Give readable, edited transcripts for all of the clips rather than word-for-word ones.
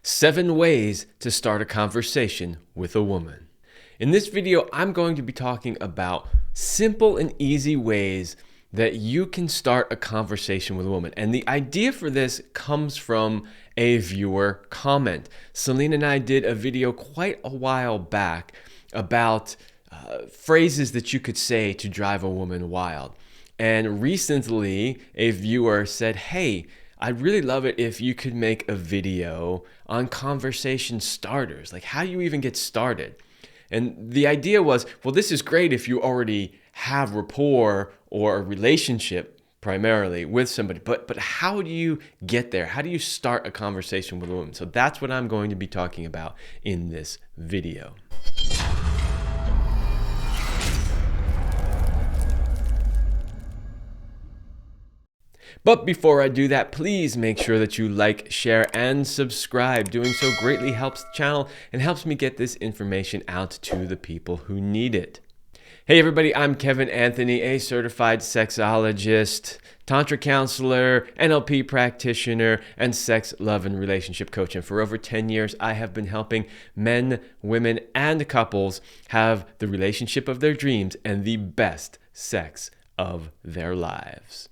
7 ways to start a conversation with a woman. In this video, I'm going to be talking about simple and easy ways that you can start a conversation with a woman. And the idea for this comes from a viewer comment. Selena and I did a video quite a while back about phrases that you could say to drive a woman wild. And recently, a viewer said, hey, I'd really love it if you could make a video on conversation starters, like how you even get started. And the idea was, well, this is great if you already have rapport or a relationship primarily with somebody, but how do you get there? How do you start a conversation with a woman? So that's what I'm going to be talking about in this video. But before I do that, please make sure that you like, share, and subscribe. Doing so greatly helps the channel and helps me get this information out to the people who need it. Hey everybody, I'm Kevin Anthony, a certified sexologist, Tantra Counselor, NLP Practitioner, and sex, love, and relationship coach. And for over 10 years, I have been helping men, women, and couples have the relationship of their dreams and the best sex of their lives.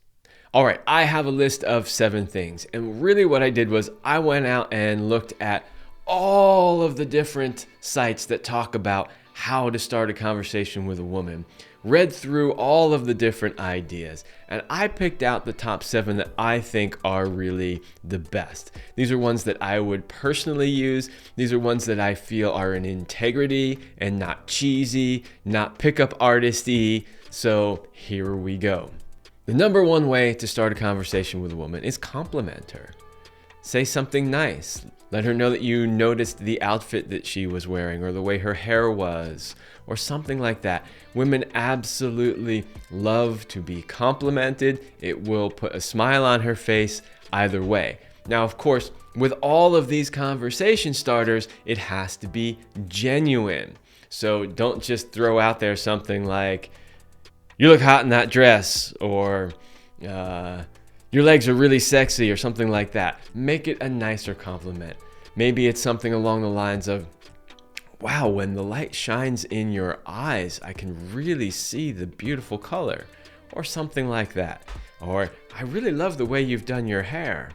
All right, I have a list of 7 things. And really what I did was I went out and looked at all of the different sites that talk about how to start a conversation with a woman, read through all of the different ideas, and I picked out the top 7 that I think are really the best. These are ones that I would personally use. These are ones that I feel are in integrity and not cheesy, not pickup artisty. So here we go. The number 1 way to start a conversation with a woman is compliment her. Say something nice. Let her know that you noticed the outfit that she was wearing or the way her hair was or something like that. Women absolutely love to be complimented. It will put a smile on her face either way. Now, of course, with all of these conversation starters, it has to be genuine. So don't just throw out there something like, you look hot in that dress, or your legs are really sexy, or something like that. Make it a nicer compliment. Maybe it's something along the lines of, wow, when the light shines in your eyes, I can really see the beautiful color, or something like that. Or, I really love the way you've done your hair.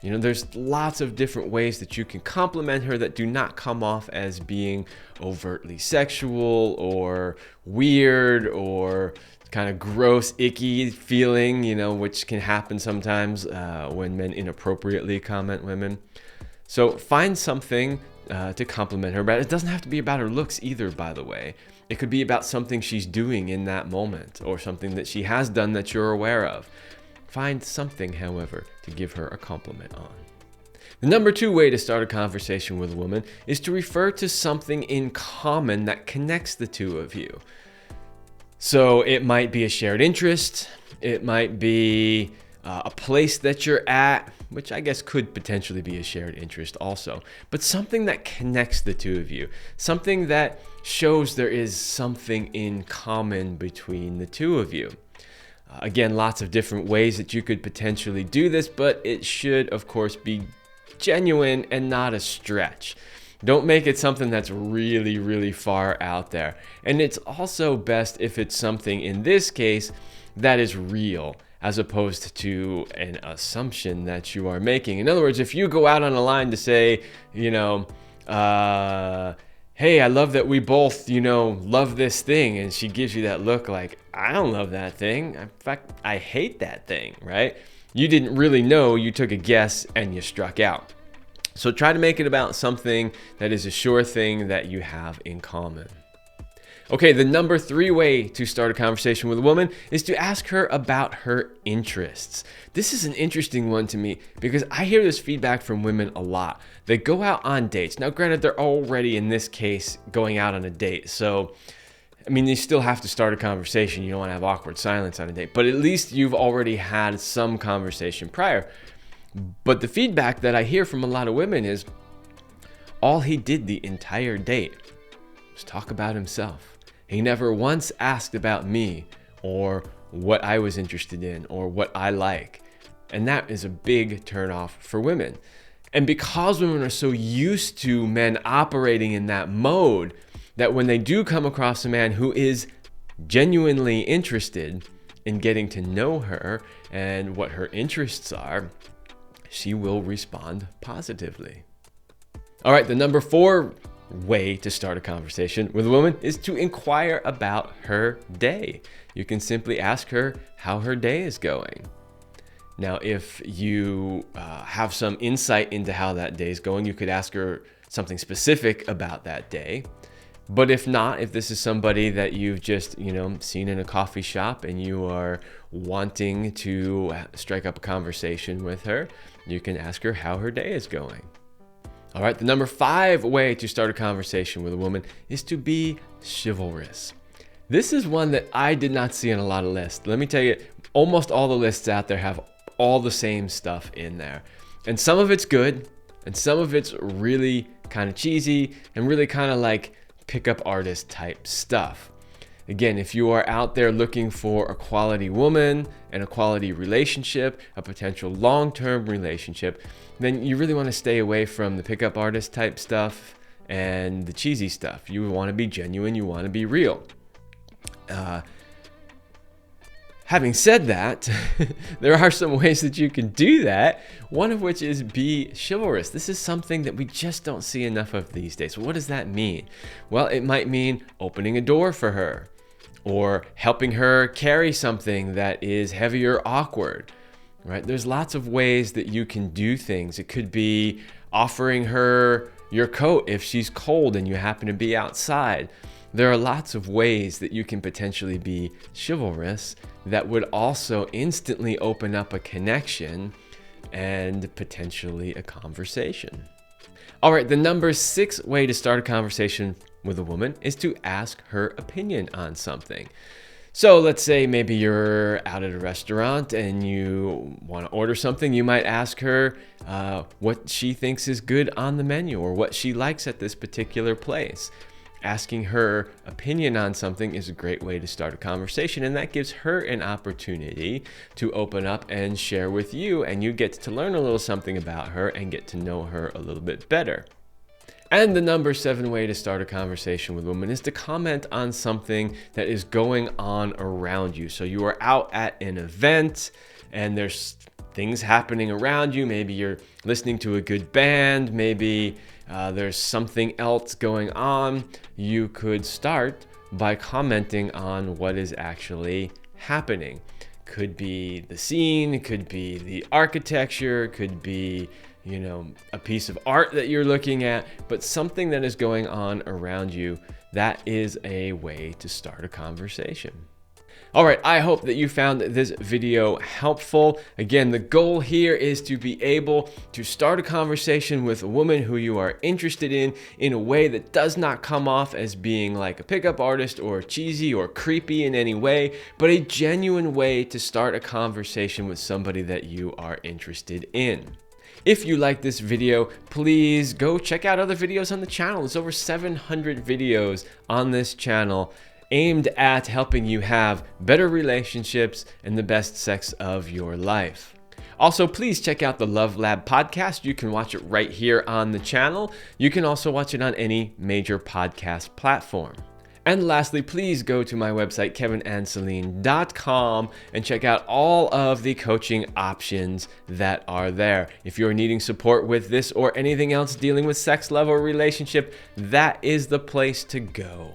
You know, there's lots of different ways that you can compliment her that do not come off as being overtly sexual or weird or kind of gross, icky feeling, you know, which can happen sometimes when men inappropriately comment women. So find something to compliment her, but it doesn't have to be about her looks either, by the way. It could be about something she's doing in that moment or something that she has done that you're aware of. Find something, however, to give her a compliment on. The number 2 way to start a conversation with a woman is to refer to something in common that connects the two of you. So it might be a shared interest, it might be a place that you're at, which I guess could potentially be a shared interest also, but something that connects the two of you, something that shows there is something in common between the two of you. Again, lots of different ways that you could potentially do this, but it should, of course, be genuine and not a stretch. Don't make it something that's really, really far out there. And it's also best if it's something, in this case, that is real, as opposed to an assumption that you are making. In other words, if you go out on a line to say, you know, hey, I love that we both, love this thing. And she gives you that look like, I don't love that thing. In fact, I hate that thing, right? You didn't really know, you took a guess and you struck out. So try to make it about something that is a sure thing that you have in common. Okay, the number 3 way to start a conversation with a woman is to ask her about her interests. This is an interesting one to me because I hear this feedback from women a lot. They go out on dates. Now, granted, they're already, in this case, going out on a date. So, I mean, you still have to start a conversation. You don't want to have awkward silence on a date. But at least you've already had some conversation prior. But the feedback that I hear from a lot of women is, all he did the entire date was talk about himself. He never once asked about me or what I was interested in or what I like. And that is a big turnoff for women. And because women are so used to men operating in that mode, that when they do come across a man who is genuinely interested in getting to know her and what her interests are, she will respond positively. All right, the number 4 way to start a conversation with a woman is to inquire about her day. You can simply ask her how her day is going. Now, if you have some insight into how that day is going, you could ask her something specific about that day. But if not, if this is somebody that you've just, seen in a coffee shop and you are wanting to strike up a conversation with her, you can ask her how her day is going. All right, the number 5 way to start a conversation with a woman is to be chivalrous. This is one that I did not see on a lot of lists. Let me tell you, almost all the lists out there have all the same stuff in there. And some of it's good, and some of it's really kind of cheesy and really kind of like pickup artist type stuff. Again, if you are out there looking for a quality woman and a quality relationship, a potential long-term relationship, then you really want to stay away from the pickup artist type stuff and the cheesy stuff. You want to be genuine, you want to be real. Having said that, there are some ways that you can do that, one of which is be chivalrous. This is something that we just don't see enough of these days. What does that mean? Well, it might mean opening a door for her, or helping her carry something that is heavy or awkward, right? There's lots of ways that you can do things. It could be offering her your coat if she's cold and you happen to be outside. There are lots of ways that you can potentially be chivalrous that would also instantly open up a connection and potentially a conversation. All right, the number 6 way to start a conversation with a woman is to ask her opinion on something. So let's say maybe you're out at a restaurant and you want to order something. You might ask her what she thinks is good on the menu or what she likes at this particular place. Asking her opinion on something is a great way to start a conversation, and that gives her an opportunity to open up and share with you, and you get to learn a little something about her and get to know her a little bit better. And the number 7 way to start a conversation with a woman is to comment on something that is going on around you. So you are out at an event and there's things happening around you. Maybe you're listening to a good band. Maybe there's something else going on. You could start by commenting on what is actually happening. Could be the scene, it could be the architecture, it could be a piece of art that you're looking at, but something that is going on around you. That is a way to start a conversation. All right, I hope that you found this video helpful. Again, the goal here is to be able to start a conversation with a woman who you are interested in a way that does not come off as being like a pickup artist or cheesy or creepy in any way, but a genuine way to start a conversation with somebody that you are interested in. If you like this video, please go check out other videos on the channel. There's over 700 videos on this channel aimed at helping you have better relationships and the best sex of your life. Also, please check out the Love Lab podcast. You can watch it right here on the channel. You can also watch it on any major podcast platform. And lastly, please go to my website, kevinandceline.com, and check out all of the coaching options that are there. If you're needing support with this or anything else dealing with sex, love, or relationship, that is the place to go.